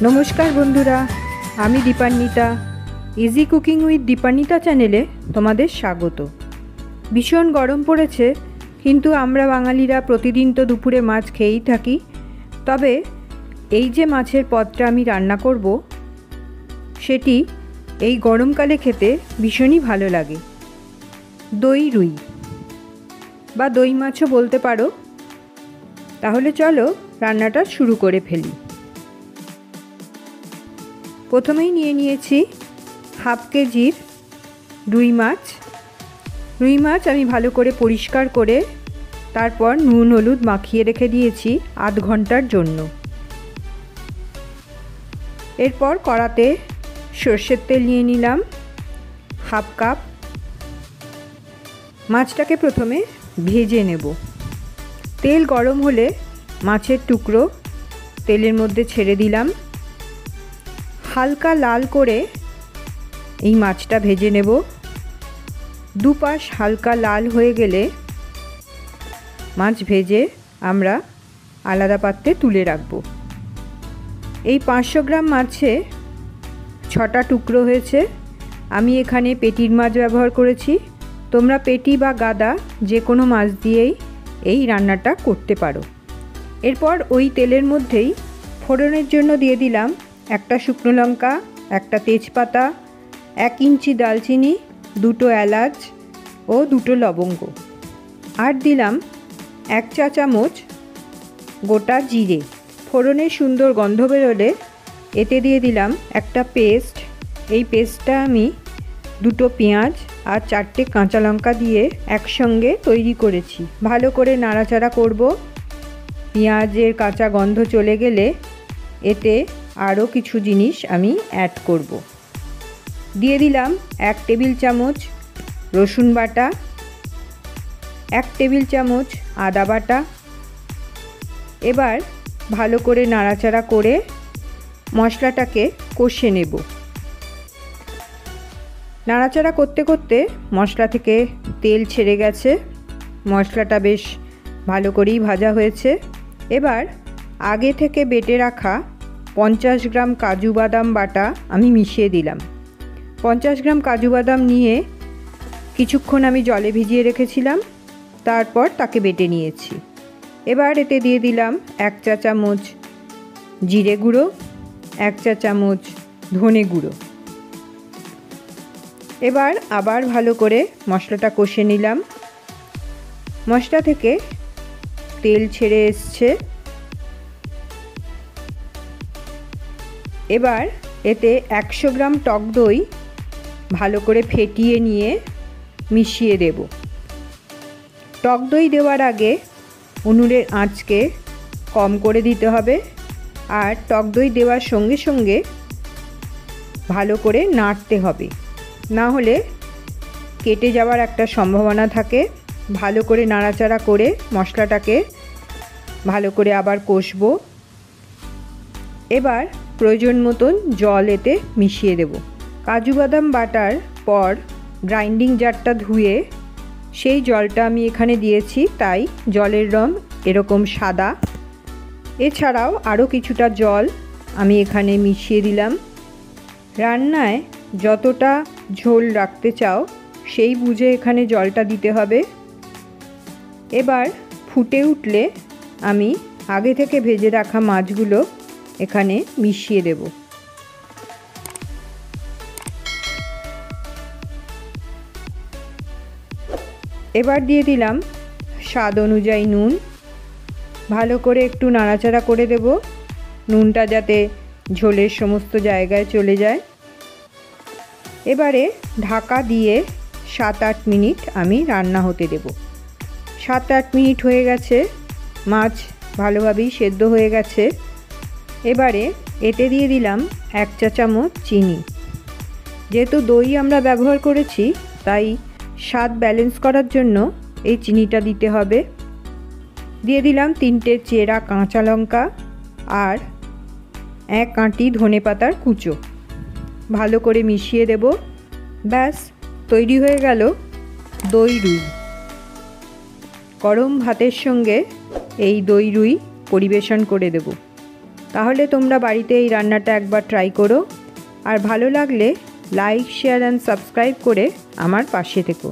নমস্কার বন্ধুরা, আমি Dipanwita. Easy cooking with Dipanwita চ্যানেলে তোমাদের স্বাগত। ভীষণ গরম পড়েছে, কিন্তু আমরা বাঙালিরা প্রতিদিন তো দুপুরে মাছ খেয়েই থাকি। তবে এই যে মাছের পদটা আমি রান্না করব, সেটি এই গরমকালে খেতে ভীষণই ভালো লাগে। দই রুই বা দই মাছও বলতে পারো। তাহলে চলো রান্নাটা শুরু করে ফেলি। প্রথমেই নিয়ে নিয়েছি হাফ কেজির রুই মাছ। রুই মাছ আমি ভালো করে পরিষ্কার করে তারপর নুন হলুদ মাখিয়ে রেখে দিয়েছি আধ ঘন্টার জন্য। এরপর কড়াতে সর্ষের তেল নিয়ে নিলাম হাফ কাপ। মাছটাকে প্রথমে ভেজে নেব। তেল গরম হলে মাছের টুকরো তেলের মধ্যে ছেড়ে দিলাম। হালকা লাল করে এই মাছটা ভেজে নেব। দুপাশ হালকা লাল হয়ে গেলে মাছ ভেজে আমরা আলাদা পাত্রে তুলে রাখব। এই 500 গ্রাম মাছে 6টা টুকরো হয়েছে। আমি এখানে পেটির মাছ ব্যবহার করেছি। তোমরা পেটি বা গাদা যে কোনো মাছ দিয়েই এই রান্নাটা করতে পারো। এরপর ওই তেলের মধ্যেই ফোড়নের জন্য দিয়ে দিলাম একটা শুকনো লঙ্কা, একটা তেজপাতা, 1 ইঞ্চি দালচিনি, 2টো এলাচ ও 2টো লবঙ্গ। আর দিলাম 1 চা চামচ গোটা জিরে। ফোড়নের সুন্দর গন্ধ বেরোলে এতে দিয়ে দিলাম একটা পেস্ট। এই পেস্টটা আমি 2টো পেঁয়াজ আর 4টে কাঁচা লঙ্কা দিয়ে একসঙ্গে তৈরি করেছি। ভালো করে নাড়াচাড়া করব। পেঁয়াজের কাঁচা গন্ধ চলে গেলে এতে আরও কিছু জিনিস আমি অ্যাড করব। দিয়ে দিলাম 1 টেবিল চামচ রসুন বাটা, 1 টেবিল চামচ আদা বাটা। এবার ভালো করে নাড়াচাড়া করে মশলাটাকে কষে নেব। নাড়াচাড়া করতে করতে মশলা থেকে তেল ছেড়ে গেছে। মশলাটা বেশ ভালো করেই ভাজা হয়েছে। এবার আগে থেকে বেটে রাখা 50 গ্রাম কাজু বাদাম বাটা আমি মিশিয়ে দিলাম। 50 গ্রাম কাজু বাদাম নিয়ে কিছুক্ষণ আমি জলে ভিজিয়ে রেখেছিলাম, তারপর তাকে বেটে নিয়েছি। এবার এতে দিয়ে দিলাম 1 চা চামচ জিরে গুঁড়ো, 1 চা চামচ ধনে গুঁড়ো। এবার আবার ভালো করে মশলাটা কষে নিলাম। মশলা থেকে তেল ছেড়ে এসছে। এবার এতে 100 গ্রাম টক দই ভালো করে ফেটিয়ে নিয়ে মিশিয়ে দেব। টক দই দেওয়ার আগে উনুনের আঁচকে কম করে দিতে হবে। আর টক দই দেওয়ার সঙ্গে সঙ্গে ভালো করে নাড়তে হবে, না হলে কেটে যাওয়ার একটা সম্ভাবনা থাকে। ভালো করে নাড়াচাড়া করে মশলাটাকে ভালো করে আবার কষবো। এবার প্রয়োজন মতন জল এতে মিশিয়ে দেব। কাজু বাদাম বাটার পর গ্রাইন্ডিং জারটা ধুয়ে সেই জলটা আমি এখানে দিয়েছি, তাই জলের রং এরকম সাদা। এছাড়াও আরও কিছুটা জল আমি এখানে মিশিয়ে দিলাম। রান্নায় যতটা ঝোল রাখতে চাও সেই বুঝে এখানে জলটা দিতে হবে। এবার ফুটে উঠলে আমি আগে থেকে ভেজে রাখা মাছগুলো এখানে মিশিয়ে দেব। এবার দিয়ে দিলাম স্বাদ অনুযায়ী নুন। ভালো করে একটু নাড়াচাড়া করে দেব, নুনটা যাতে ঝোলের সমস্ত জায়গায় চলে যায়। এবারে ঢাকা দিয়ে 7-8 মিনিট আমি রান্না হতে দেব। 7-8 মিনিট হয়ে গেছে, মাছ ভালোভাবেই সেদ্ধ হয়ে গেছে। এবারে এতে দিয়ে দিলাম 1 চা চামচ চিনি। যেহেতু দই আমরা ব্যবহার করেছি, তাই স্বাদ ব্যালেন্স করার জন্য এই চিনিটা দিতে হবে। দিয়ে দিলাম 3টে চেরা কাঁচা লঙ্কা আর 1 আঁটি ধনেপাতার কুচো। ভালো করে মিশিয়ে দেব। ব্যাস তৈরি হয়ে গেল দই রুই। গরম ভাতের সঙ্গে এই দই রুই পরিবেশন করে দেব। তাহলে তোমরা বাড়িতে এই রান্নাটা একবার ট্রাই করো, আর ভালো লাগলে লাইক, শেয়ার অ্যান্ড সাবস্ক্রাইব করে আমার পাশে থেকো।